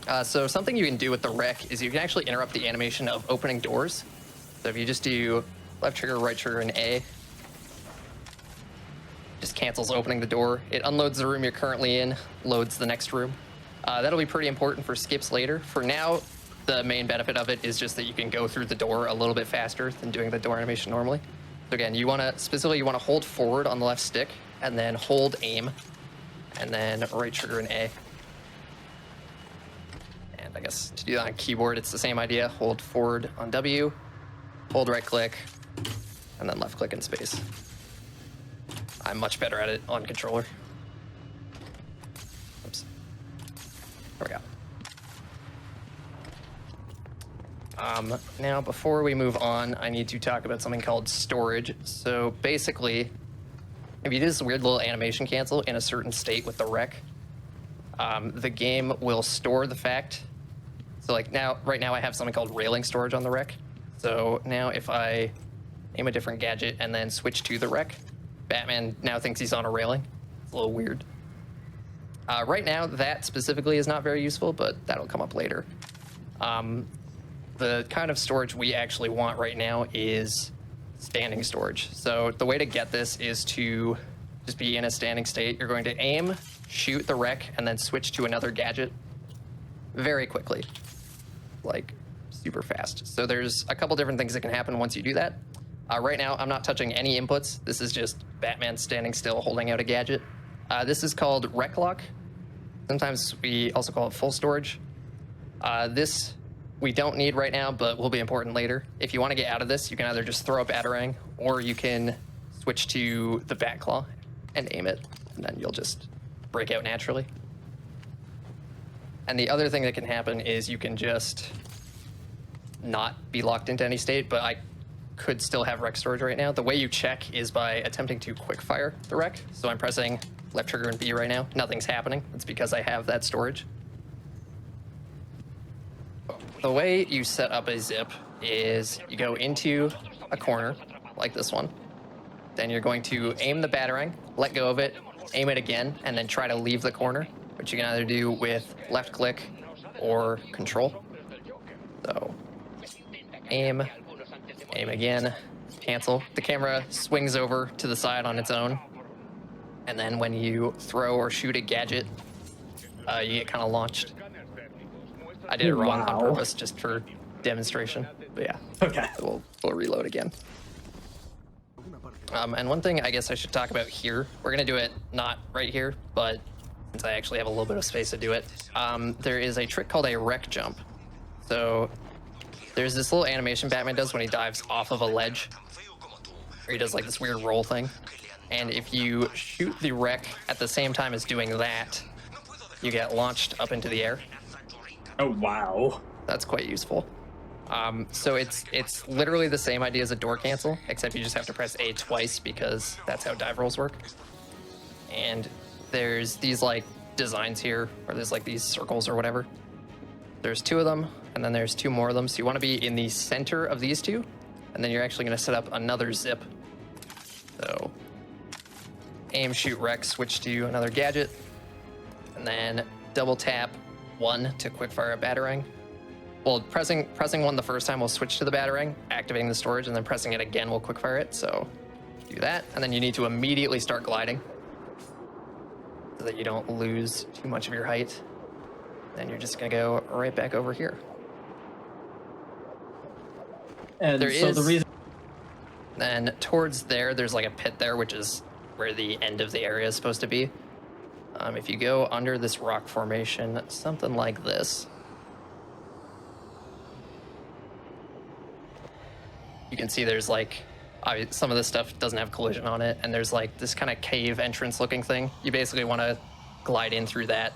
So something you can do with the wreck is you can actually interrupt the animation of opening doors. So if you just do left trigger, right trigger, and A, just cancels opening the door. It unloads the room you're currently in, loads the next room. That'll be pretty important for skips later. For now, the main benefit of it is just that you can go through the door a little bit faster than doing the door animation normally. So again, you want to hold forward on the left stick and then hold aim and then right trigger and A. And I guess to do that on keyboard, it's the same idea. Hold forward on W, hold right click, and then left click and space. I'm much better at it on controller. Oops. There we go. Now, before we move on, I need to talk about something called storage. So basically, if you do this weird little animation cancel in a certain state with the wreck, the game will store the fact. So like right now I have something called railing storage on the wreck. So now if I aim a different gadget and then switch to the wreck, Batman now thinks he's on a railing. It's a little weird. Right now, that specifically is not very useful, but that'll come up later. The kind of storage we actually want right now is standing storage. So the way to get this is to just be in a standing state. You're going to aim, shoot the wreck, and then switch to another gadget very quickly, like super fast. So there's a couple different things that can happen once you do that. Right now, I'm not touching any inputs. This is just Batman standing still, holding out a gadget. This is called rec lock. Sometimes we also call it full storage. This we don't need right now, but will be important later. If you want to get out of this, you can either just throw a Batarang, or you can switch to the Bat Claw and aim it, and then you'll just break out naturally. And the other thing that can happen is you can just not be locked into any state, but I could still have rec storage right now. The way you check is by attempting to quickfire the rec. So I'm pressing left trigger and B right now. Nothing's happening. It's because I have that storage. The way you set up a zip is you go into a corner like this one. Then you're going to aim the Batarang, let go of it, aim it again, and then try to leave the corner, which you can either do with left click or control. So aim again, cancel. The camera swings over to the side on its own. And then when you throw or shoot a gadget, you get kind of launched. I did it wrong on purpose just for demonstration, but yeah. Okay. We'll reload again. And one thing I guess I should talk about here, we're gonna do it not right here, but since I actually have a little bit of space to do it, there is a trick called a wreck jump. So there's this little animation Batman does when he dives off of a ledge, where he does like this weird roll thing. And if you shoot the wreck at the same time as doing that, you get launched up into the air. Oh, wow. That's quite useful. So it's literally the same idea as a door cancel, except you just have to press A twice because that's how dive rolls work. And there's these like designs here, or there's like these circles or whatever. There's two of them, and then there's two more of them. So you want to be in the center of these two, and then you're actually going to set up another zip. So aim, shoot, rec, switch to another gadget, and then double tap 1 to quickfire a Batarang. Well, pressing 1 the first time will switch to the Batarang, activating the storage, and then pressing it again will quickfire it. So do that, and then you need to immediately start gliding so that you don't lose too much of your height. Then you're just gonna go right back over here. And there so is, the reason. then towards there's like a pit there, which is where the end of the area is supposed to be. If you go under this rock formation, something like this, you can see there's like, some of this stuff doesn't have collision on it, and there's like this kind of cave entrance looking thing. You basically want to glide in through that